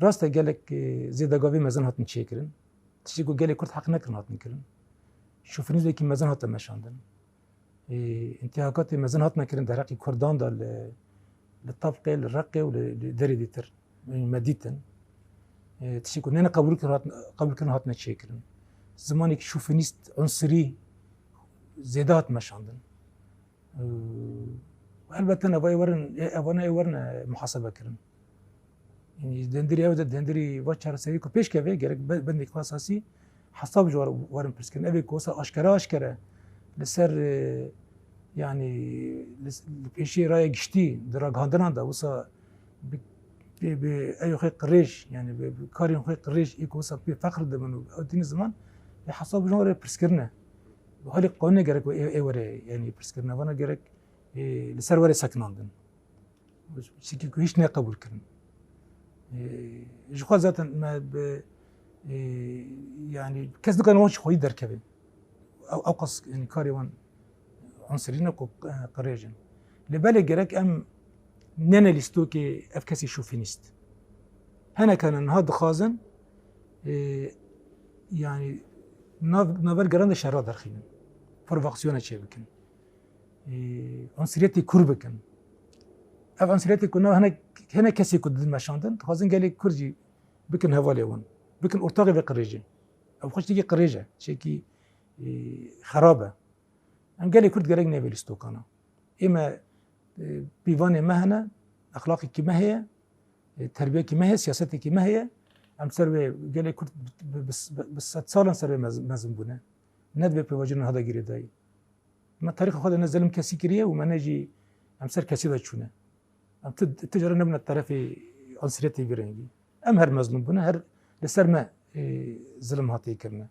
راسته گلک زیدگاوی مزن هاتن چه کرن تشتی کو گلک کرد حق نکرن هاتن کرن شوفنیزم کی مزن هاتن مشاندن انتهاكات مزن هاتن کرن در حق کردان دال للطبقه للرقه ولدري ديتر مديتن تشتی کو نه قبول کرن هاتن چه کرن زمانی که شوفنیست عنصری زیادات مشاندن و البته اوانه ورن محاسبه کرن يعني دندري او دندري واتشار سوي كو بيش كافي جرك بندي اساسي حساب جوار ورن برسكن ابي كوسا اشكره لسر يعني بيشي راي جشتي دراغ هاندران دا وسا ب اي خي قريش يعني بكارين خي قريش يكوسا بفخر دمن دين زمان حساب جوار برسكرنا وهالي قونه جرك اي وري يعني برسكرنا وانا جرك لسر وري سكناندن شكل هيش نه قبول كرن جو ذاتا ما يعني كاس كان واش خوي دركبه او قص يعني كاريوان عنصرين قريجن لبالي جرك ام نانا ليستوكي افكاسي شوفينيست هنا كان هذا خازن يعني نافل جراند شرا درخين فورفاكسيون تشي بكن عنصريتي كربكن اف عنصريتي كنا هنا كسي كود ماشاندن خازن قال لي كرجي بكن هوالي ون بكن ارتقي بقريجه او خش تيجي قريجه شيكي خرابه ام قال لي كرد قال لي بيستوكانا اما بيفاني مهنه اخلاقي كما هي تربيه كما هي سياستي كما هي ام سربي قال لي كرد بس صار سربي مازن بنا ندبي بوجهنا هذا غير داي ما تاريخ خد نزلم كسي كريه وما نجي ام سر كسي دا تشونه ام تجرى من الطرف عنصريتي برنجي ام هر مظلوم بنا هر لسر ما ظلم هاتي كرنا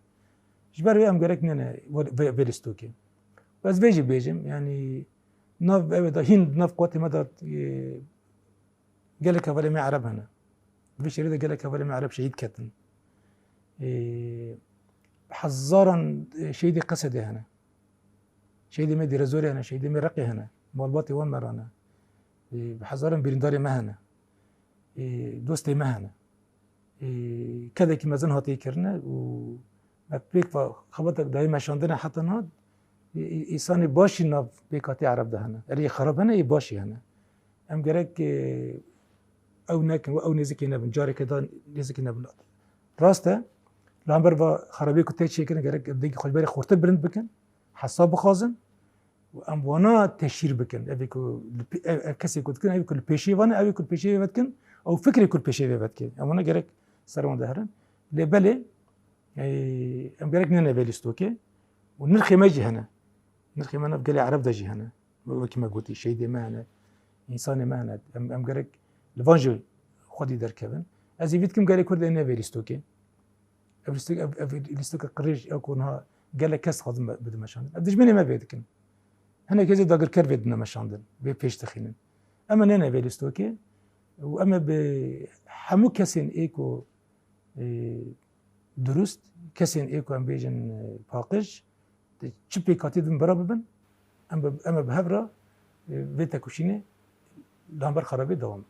جبر ام غيرك انا فيلستوكي بس بيجم يعني ناف ابدا هند ناف قوتي مدى قال لك ولا ما عرب هنا فيش يريد قال لك ولا ما عرب شهيد كتن حزارا شهيدي قصدي هنا شهيدي مدي رزوري هنا شهيدي مرقي هنا مالباتي وان مرانا بحزارا بيرنداري مهنا دوستي مهنا كذا كي مازن هاتي كرنا و بيك خبطك دايما شاندنا حتى ناد إنسان باشي ناف بيكاتي عرب ده هنا اللي خرب هنا يباشي هنا أم جرك أو ناكن أو نزكي نبن جاري كده نزكي نبن راسته لامبر با خرابي كنت شيء كنا جرك بدي خش بالي خورت برند بكن حساب خازن وأم وانا تشير بكن أبيكو كسي كنت كنا أبيكو البيشي وانا أبيكو البيشي بتكن أو فكري كل بيشي بتكن أم وانا جرك سرون دهرن لبلي أم جرك ننا بيلستوكي ونرخي ما يجي هنا نرخي ما نبقى لي عرب ده جي هنا كما قلتي شيء دي معنا إنسان معنا أم جرك الفانجل خدي دركبن أزي فيتكم قال لي كرد إنه بيلستوكي بيلستوكي قريج أكونها قال لك كاس خدم بدو مشان أدش مني ما بيدكن هنا كذا داقر كرفي بدنا مشان بيش تخينن أما ننا بيلستوكي وأما بحمو كاسين إيكو درست كاسين إيكو أم بيجن باقش تشبي كاتيدن براببن أما بهبرة بيتا كوشيني لامبر خرابي دوام